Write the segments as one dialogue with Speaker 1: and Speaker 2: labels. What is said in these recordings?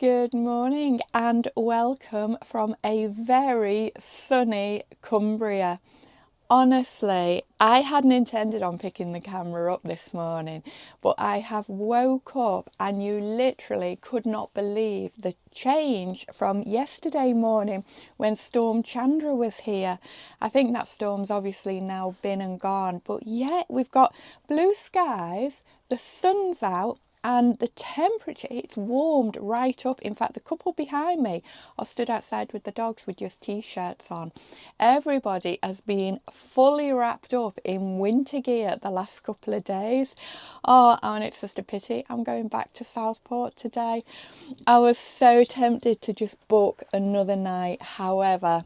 Speaker 1: Good morning and welcome from a very sunny Cumbria. Honestly, I hadn't intended on picking the camera up this morning, but I have woke up and you literally could not believe the change from yesterday morning when Storm Chandra was here. I think that storm's obviously now been and gone, but yet we've got blue skies, the sun's out, and the temperature, it's warmed right up. In fact, the couple behind me are stood outside with the dogs with just t-shirts on. Everybody has been fully wrapped up in winter gear the last couple of days. Oh, and it's just a pity I'm going back to Southport today. I was so tempted to just book another night. However,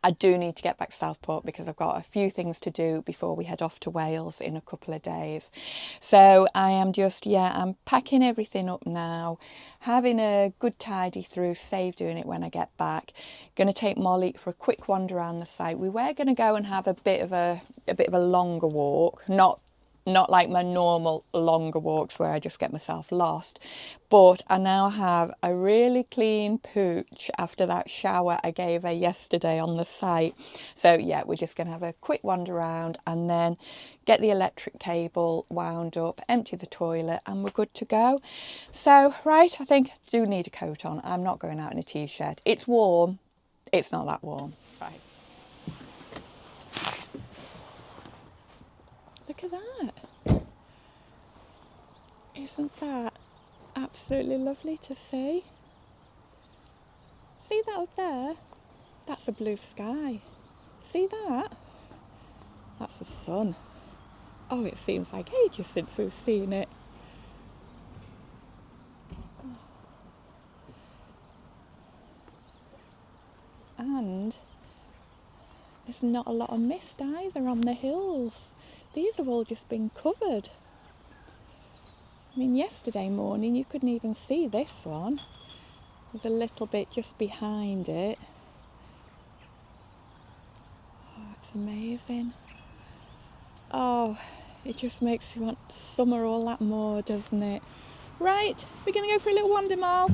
Speaker 1: I do need to get back to Southport because I've got a few things to do before we head off to Wales in a couple of days. So I am just, I'm packing everything up now, having a good tidy through, save doing it when I get back. Going to take Molly for a quick wander around the site. We were going to go and have a bit of a longer walk, not like my normal longer walks where I just get myself lost, but I now have a really clean pooch after that shower I gave her yesterday on the site. So yeah, we're just going to have a quick wander around and then get the electric cable wound up, empty the toilet, and we're good to go. So right, I think I do need a coat on. I'm not going out in a t-shirt. It's warm. It's not that warm. Right. Look at that. Isn't that absolutely lovely to see? See that up there? That's a blue sky. See that? That's the sun. Oh, it seems like ages since we've seen it. And there's not a lot of mist either on the hills. These have all just been covered. I mean, yesterday morning you couldn't even see this one. There's a little bit just behind it. Oh, it's amazing. Oh, it just makes you want summer all that more, doesn't it? Right, we're going to go for a little wander, Mal.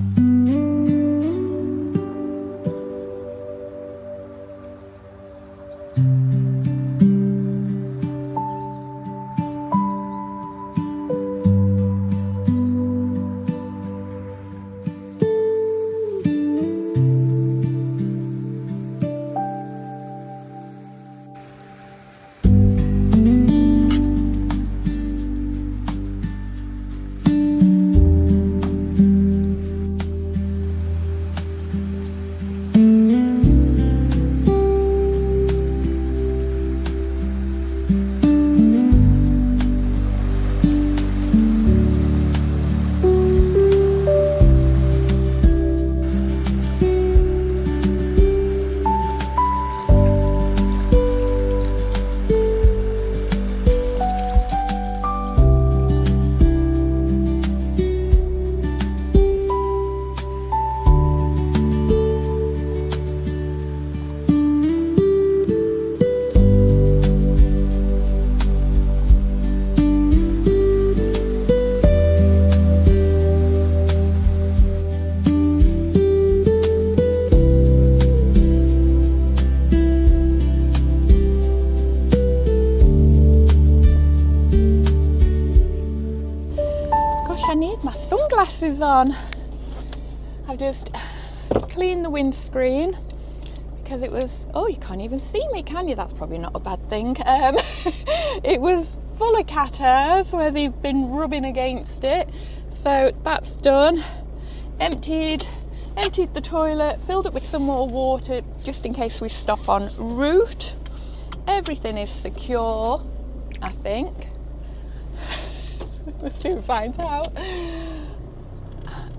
Speaker 1: Sunglasses on. I've just cleaned the windscreen because it was, oh, you can't even see me, can you? That's probably not a bad thing. It was full of cat hairs where they've been rubbing against it, so that's done. Emptied the toilet, filled it with some more water just in case we stop en route. Everything is secure, I think. We'll soon find out.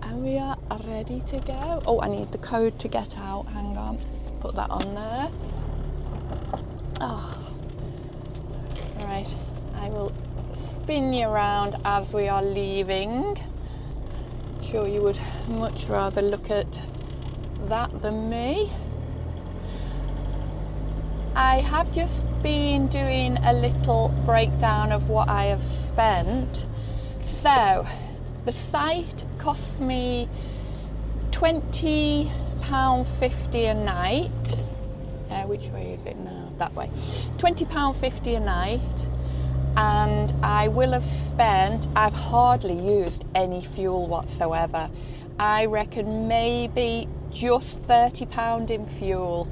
Speaker 1: And we are ready to go. Oh, I need the code to get out. Hang on. Put that on there. Oh. Right. I will spin you around as we are leaving. I'm sure you would much rather look at that than me. I have just been doing a little breakdown of what I have spent. So the site cost me £20.50 a night. Which way is it now? That way. £20.50 a night, and I will have spent, I've hardly used any fuel whatsoever. I reckon maybe just £30 in fuel.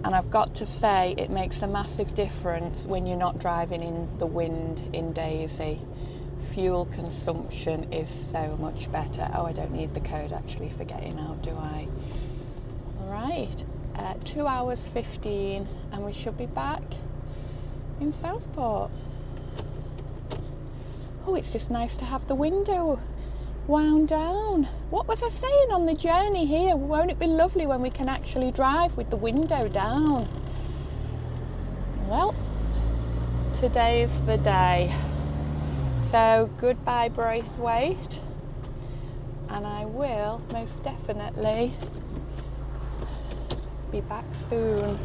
Speaker 1: And I've got to say, it makes a massive difference when you're not driving in the wind in Daisy. Fuel consumption is so much better. Oh, I don't need the code actually for getting out, do I? Right, 2 hours 15, and we should be back in Southport. Oh, it's just nice to have the window wound down. What was I saying on the journey here? Won't it be lovely when we can actually drive with the window down? Well, today's the day. So goodbye Braithwaite, and I will most definitely be back soon.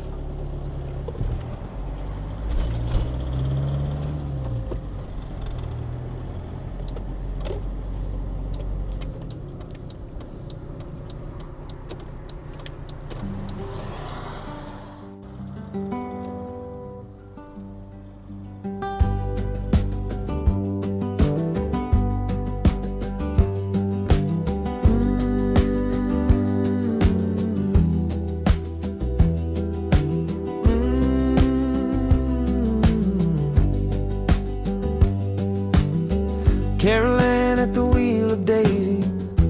Speaker 2: Caroline at the wheel of Daisy,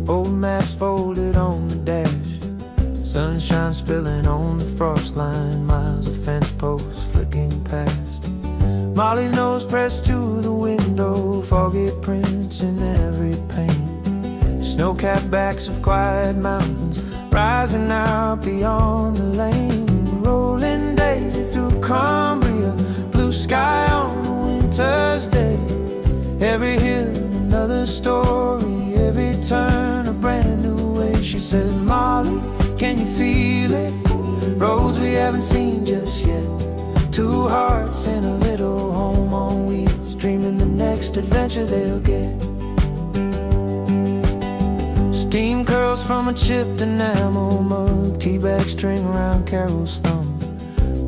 Speaker 2: old maps folded on the dash, sunshine spilling on the frost line, miles of fence posts flicking past. Molly's nose pressed to the window, foggy prints in every pane, snow-capped backs of quiet mountains rising out beyond the lane. Rolling Daisy through Cumbria, blue sky on a winter's day. Every hill, another story, every turn a brand new way. She says, Molly, can you feel it? Roads we haven't seen just yet. Two hearts in a little home on wheels, dreaming the next adventure they'll get. Steam curls from a chipped enamel mug, teabag string around Carol's thumb,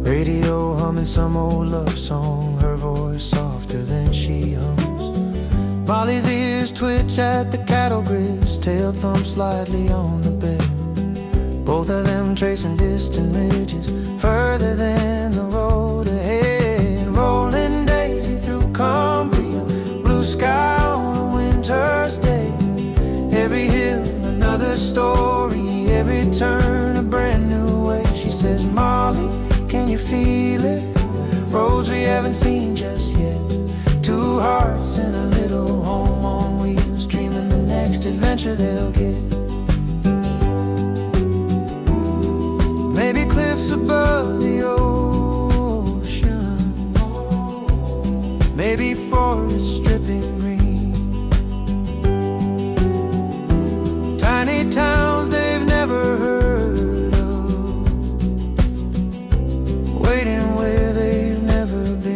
Speaker 2: radio humming some old love song, her voice softer than she hums. Molly's ears twitch at the cattle grids, tail thumps lightly on the bed. Both of them tracing distant ridges, further than the road ahead. Rolling Daisy through Cumbria, blue sky on a winter's day. Every hill, another story, every turn a brand new way. She says, Molly, can you feel it? Roads we haven't seen just yet. Two hearts in a little home on wheels, dreaming the next adventure they'll get. Maybe cliffs above the ocean, maybe forests dripping green, tiny towns they've never heard of, waiting where they've never been.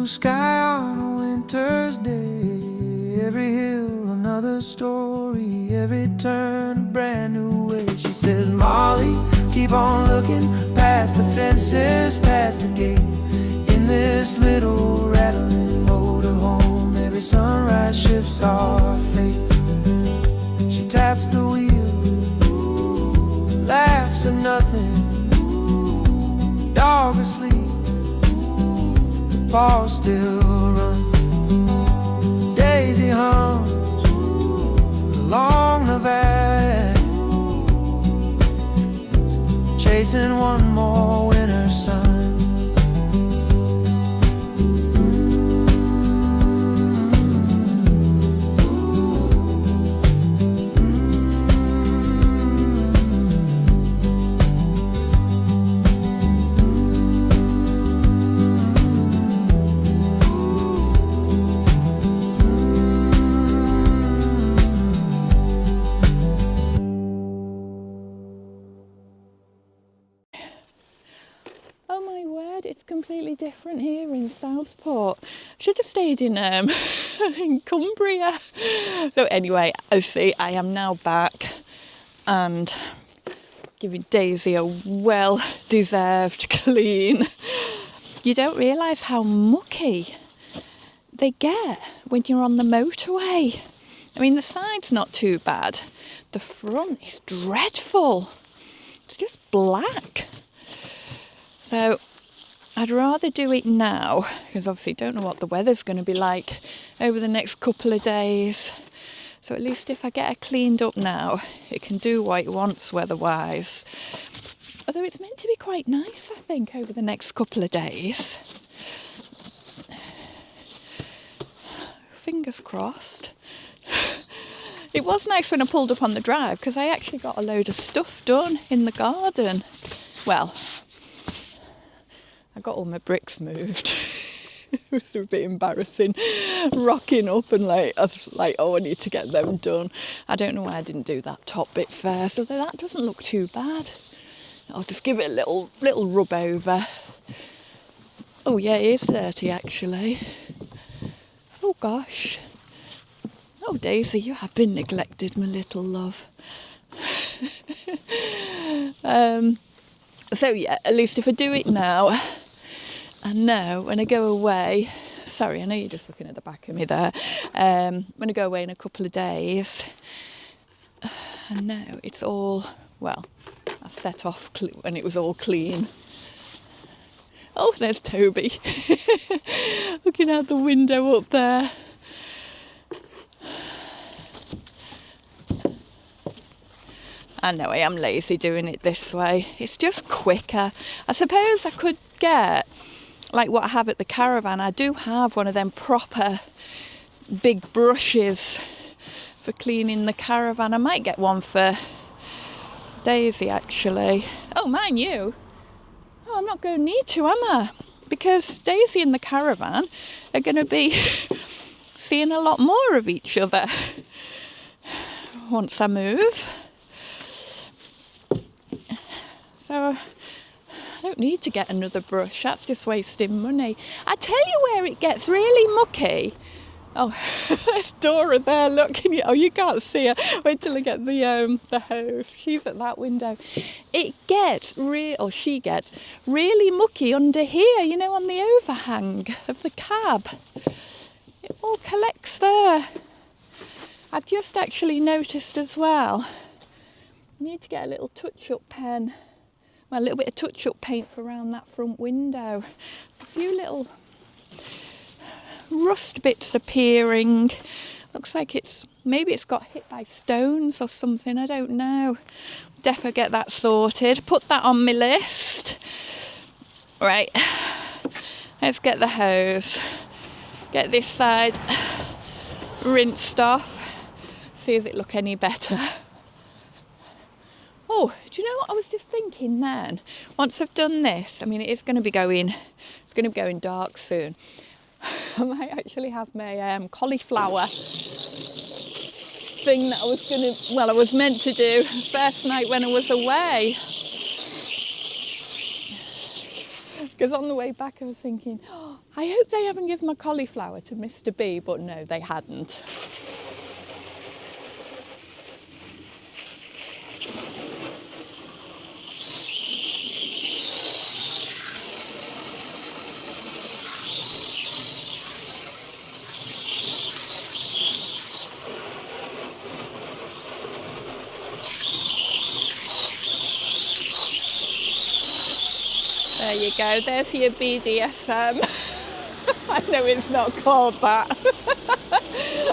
Speaker 2: Sky on a winter's day. Every hill, another story, every turn a brand new way. She says, Molly, keep on looking past the fences, past the gate. In this little rattling motorhome, every sunrise shifts our fate. She taps the wheel, laughs at nothing, dog asleep, paws still run. Daisy hums along the valley, chasing one more winter sun.
Speaker 1: completely different here in Southport. Should have stayed in in Cumbria. So anyway, I see I am now back and giving Daisy a well-deserved clean. You don't realise how mucky they get when you're on the motorway. I mean, the side's not too bad. The front is dreadful. It's just black. So I'd rather do it now, because obviously don't know what the weather's going to be like over the next couple of days. So at least if I get it cleaned up now, it can do what it wants weather-wise. Although it's meant to be quite nice, I think, over the next couple of days. Fingers crossed. It was nice when I pulled up on the drive because I actually got a load of stuff done in the garden. Well, I got all my bricks moved. It was a bit embarrassing rocking up and I was like, oh, I need to get them done. I don't know why I didn't do that top bit first, although that doesn't look too bad. I'll just give it a little rub over. Oh yeah, it is dirty actually. Oh gosh. Oh Daisy, you have been neglected, my little love. So yeah, at least if I do it now, I know when I go away, sorry, I know you're just looking at the back of me there, when I go away in a couple of days, I know it's all, well, I set off when it was all clean. Oh, there's Toby, looking out the window up there. I know I am lazy doing it this way. It's just quicker. I suppose I could get, like what I have at the caravan, I do have one of them proper big brushes for cleaning the caravan. I might get one for Daisy actually. Oh, mind you. Oh, I'm not going to need to, am I? Because Daisy and the caravan are going to be seeing a lot more of each other once I move. So I don't need to get another brush. That's just wasting money. I tell you where it gets really mucky. Oh, there's Dora there looking. Oh, you can't see her. Wait till I get the hose. She's at that window. It gets she gets really mucky under here, you know, on the overhang of the cab. It all collects there. I've just actually noticed as well, I need to get a little touch-up pen. Well, a little bit of touch-up paint for around that front window. A few little rust bits appearing. Looks like maybe it's got hit by stones or something, I don't know. Defo get that sorted. Put that on my list. Right, let's get the hose. Get this side rinsed off. See if it look any better. Oh, do you know what I was just thinking then? Once I've done this, I mean, it's going to be going dark soon. I might actually have my cauliflower thing that I was meant to do first night when I was away. Because on the way back I was thinking, oh, I hope they haven't given my cauliflower to Mr. B, but no, they hadn't. There you go, there's your BDSM. I know it's not called that.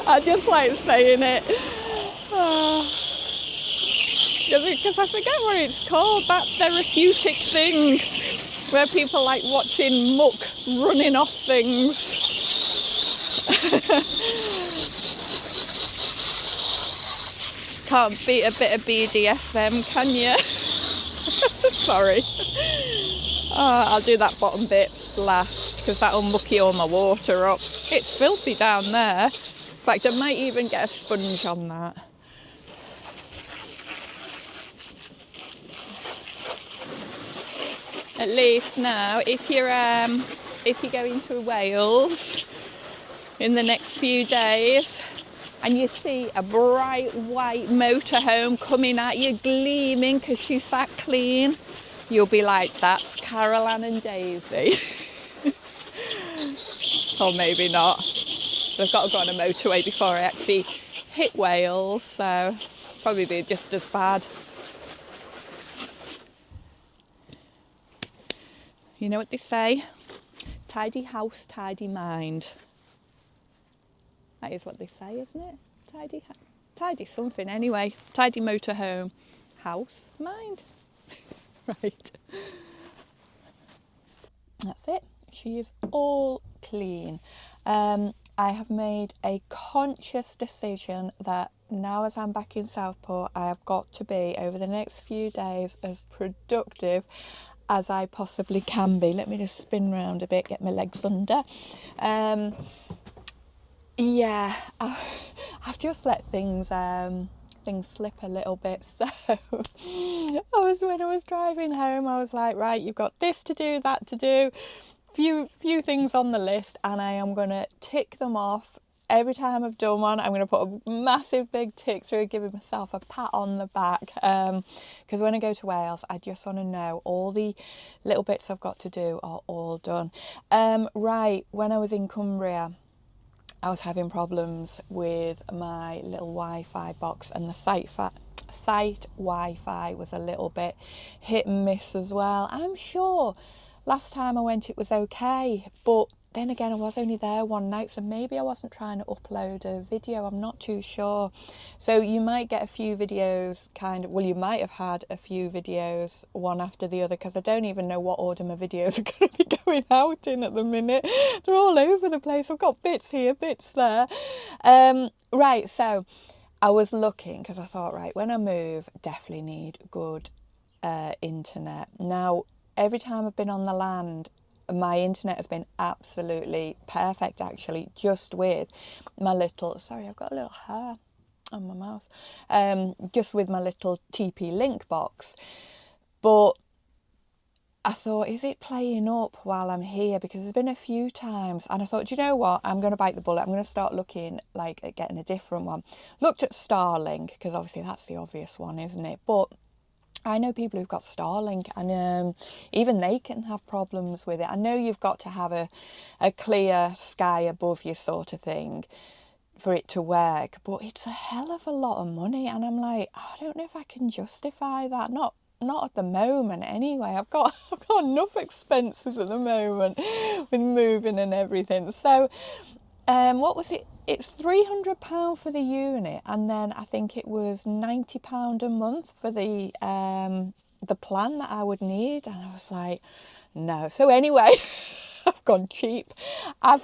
Speaker 1: I just like saying it. Because I forget what it's called, that therapeutic thing where people like watching muck running off things. Can't beat a bit of BDSM, can you? Sorry. I'll do that bottom bit last because that'll mucky all my water up. It's filthy down there. In fact, I might even get a sponge on that. At least now, if you're going to Wales in the next few days and you see a bright white motorhome coming at you, gleaming because she's that clean, you'll be like, that's Caroline and Daisy. Or maybe not. But I've got to go on a motorway before I actually hit Wales, so probably be just as bad. You know what they say? Tidy house, tidy mind. That is what they say, isn't it? Tidy something anyway. Tidy motorhome, house, mind. Right. That's it. She is all clean. I have made a conscious decision that now as I'm back in Southport, I have got to be, over the next few days, as productive as I possibly can be. Let me just spin round a bit, get my legs under. Yeah, I've just let things slip a little bit. So when I was driving home, I was like, right, you've got this to do, that to do, few things on the list, and I am gonna tick them off. Every time I've done one, I'm going to put a massive big tick through, giving myself a pat on the back, because when I go to Wales, I just want to know all the little bits I've got to do are all done. Right, when I was in Cumbria, I was having problems with my little Wi-Fi box, and the site Wi-Fi was a little bit hit and miss as well. I'm sure last time I went it was okay, but then again, I was only there one night, so maybe I wasn't trying to upload a video. I'm not too sure. So you might get a few videos you might have had a few videos one after the other, because I don't even know what order my videos are going to be going out in at the minute. They're all over the place. I've got bits here, bits there. Right, so I was looking, because I thought, right, when I move, definitely need good internet. Now, every time I've been on the land, my internet has been absolutely perfect, actually, just with my little, sorry, I've got a little hair on my mouth, just with my little TP-Link box. But I thought, is it playing up while I'm here? Because there's been a few times, and I thought, do you know what, I'm going to bite the bullet. I'm going to start looking at getting a different one. Looked at Starlink, because obviously that's the obvious one, isn't it? But I know people who've got Starlink, and even they can have problems with it. I know you've got to have a clear sky above you sort of thing for it to work, but it's a hell of a lot of money, and I'm like, I don't know if I can justify that. Not at the moment anyway. I've got enough expenses at the moment with moving and everything. So what was it? It's £300 for the unit, and then I think it was £90 a month for the plan that I would need, and I was like, no. So anyway, I've gone cheap. I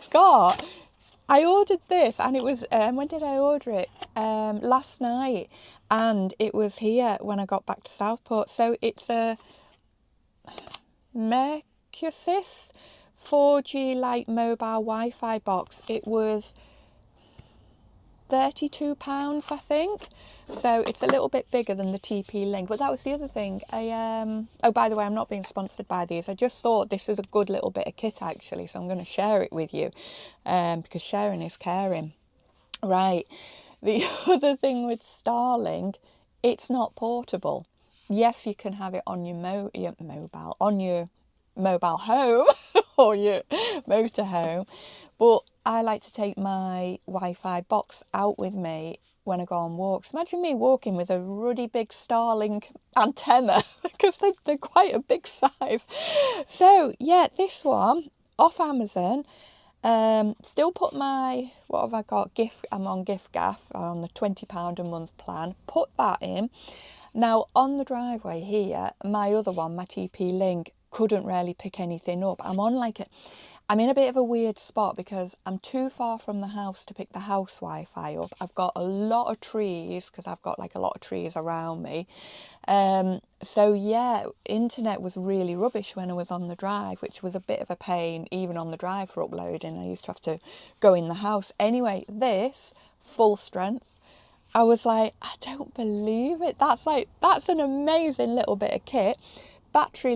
Speaker 1: ordered this, and it was, when did I order it? Last night, and it was here when I got back to Southport. So it's a Mercusys 4G Lite mobile Wi-Fi box. It was £32, I think. So it's a little bit bigger than the TP-Link. But that was the other thing. Oh, by the way, I'm not being sponsored by these. I just thought this is a good little bit of kit, actually. So I'm going to share it with you, because sharing is caring. Right. The other thing with Starlink, it's not portable. Yes, you can have it on your mobile home or your motorhome, but I like to take my Wi-Fi box out with me when I go on walks. Imagine me walking with a ruddy big Starlink antenna, because they're quite a big size. So yeah, this one off Amazon. Still put my, what have I got, I'm on gift-gaff, on the £20 a month plan, put that in. Now on the driveway here, my other one, my TP-Link, couldn't really pick anything up. I'm in a bit of a weird spot because I'm too far from the house to pick the house Wi-Fi up. I've got a lot of trees, because I've got a lot of trees around me. So yeah, internet was really rubbish when I was on the drive, which was a bit of a pain even on the drive for uploading. I used to have to go in the house. Anyway, this, full strength. I was like, I don't believe it. That's an amazing little bit of kit. Battery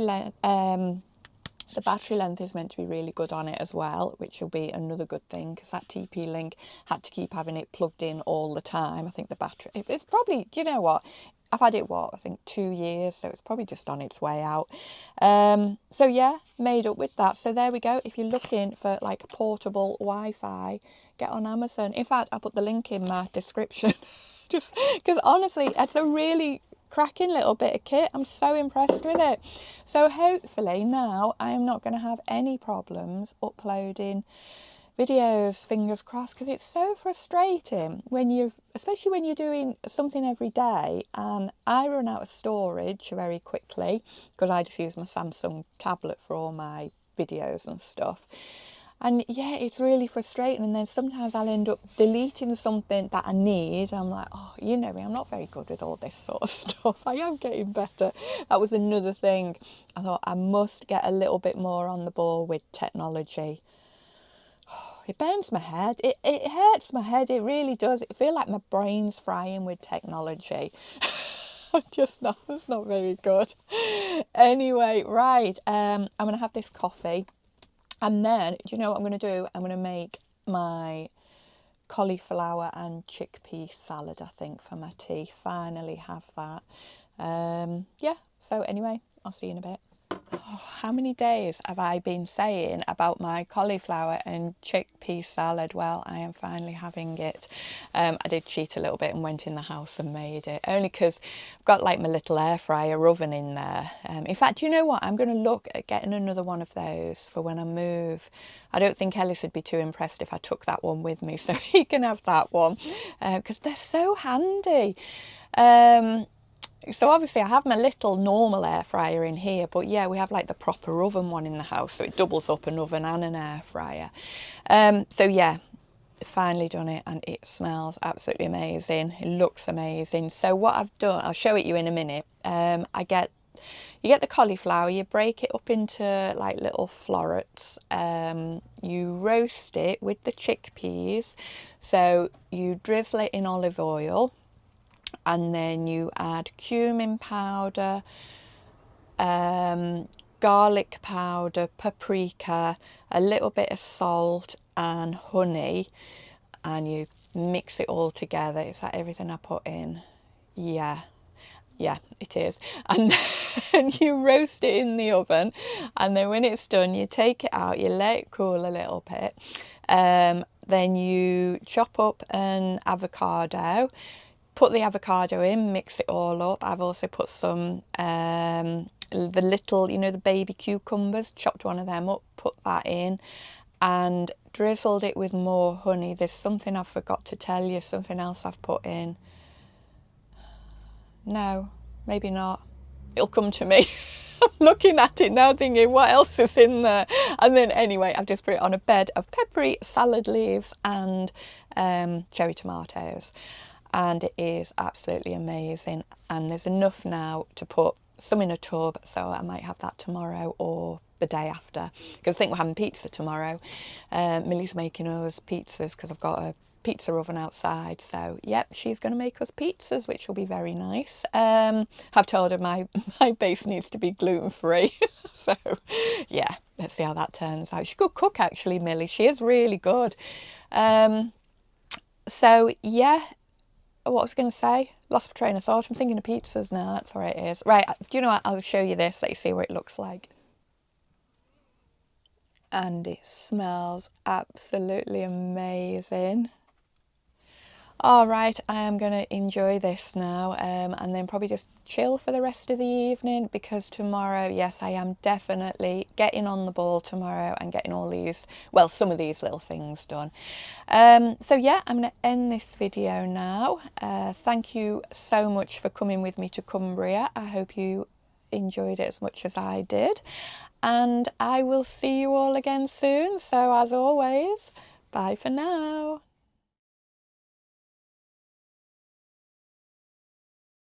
Speaker 1: The battery length is meant to be really good on it as well, which will be another good thing, because that TP-Link had to keep having it plugged in all the time. I think the battery, it's probably, do you know what? I've had it, I think 2 years, so it's probably just on its way out. So yeah, made up with that. So there we go. If you're looking for like portable Wi-Fi, get on Amazon. In fact, I'll put the link in my description. Just because honestly, it's a really cracking little bit of kit. I'm so impressed with it. So hopefully now I am not going to have any problems uploading videos, fingers crossed, because it's so frustrating when especially when you're doing something every day, and I run out of storage very quickly because I just use my Samsung tablet for all my videos and stuff. And yeah, it's really frustrating, and then sometimes I'll end up deleting something that I need. I'm like, oh, you know me, I'm not very good with all this sort of stuff. I am getting better. That was another thing. I thought I must get a little bit more on the ball with technology. It burns my head. It hurts my head. It really does. It feels like my brain's frying with technology. It's not very good. Anyway, right. I'm going to have this coffee. And then, do you know what I'm going to do? I'm going to make my cauliflower and chickpea salad, I think, for my tea. Finally have that. Yeah, so anyway, I'll see you in a bit. Oh, how many days have I been saying about my cauliflower and chickpea salad? Well, I am finally having it. I did cheat a little bit and went in the house and made it, only because I've got like my little air fryer oven in there. In fact, you know what? I'm going to look at getting another one of those for when I move. I don't think Ellis would be too impressed if I took that one with me, so he can have that one, because they're so handy. So obviously I have my little normal air fryer in here, but yeah, we have like the proper oven one in the house, so it doubles up an oven and an air fryer. So yeah, finally done it, and it smells absolutely amazing. It looks amazing. So what I've done, I'll show it you in a minute. You get the cauliflower, you break it up into like little florets. You roast it with the chickpeas. So you drizzle it in olive oil, and then you add cumin powder, garlic powder, paprika, a little bit of salt and honey, and you mix it all together. Is that everything I put in? Yeah, it is. And then you roast it in the oven, and then when it's done, you take it out, you let it cool a little bit. Then you chop up an avocado, put the avocado in, mix it all up. I've also put some, the little, you know, the baby cucumbers, chopped one of them up, put that in, and drizzled it with more honey. There's something I forgot to tell you, something else I've put in. No, maybe not. It'll come to me. I'm looking at it now thinking, what else is in there? And then anyway, I've just put it on a bed of peppery salad leaves and cherry tomatoes. And it is absolutely amazing, and there's enough now to put some in a tub, so I might have that tomorrow or the day after, because I think we're having pizza tomorrow. Millie's making us pizzas because I've got a pizza oven outside, so yep, she's going to make us pizzas, which will be very nice. I've told her my base needs to be gluten-free. So yeah, let's see how that turns out. She's a good cook actually, Millie. She is really good. So yeah, what was I going to say? Lost my train of thought. I'm thinking of pizzas now. That's where it is. Right, do you know what? I'll show you this. Let you see what it looks like. And it smells absolutely amazing. All right, I am going to enjoy this now, and then probably just chill for the rest of the evening, because tomorrow, yes, I am definitely getting on the ball tomorrow and getting all these, well, some of these little things done. So yeah, I'm going to end this video now. Thank you so much for coming with me to Cumbria. I hope you enjoyed it as much as I did, and I will see you all again soon. So as always, bye for now.